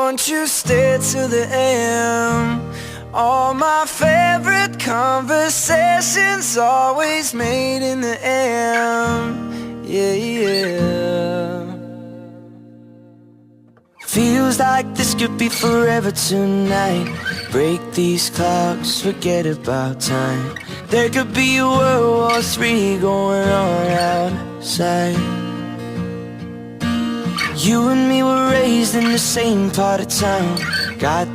won't you stay till the end? All my favorite conversations always made in the end. Yeah, yeah. Feels like this could be forever tonight. Break these clocks, forget about time. There could be a World War III going on outside. You and me were raised in the same part of town. Got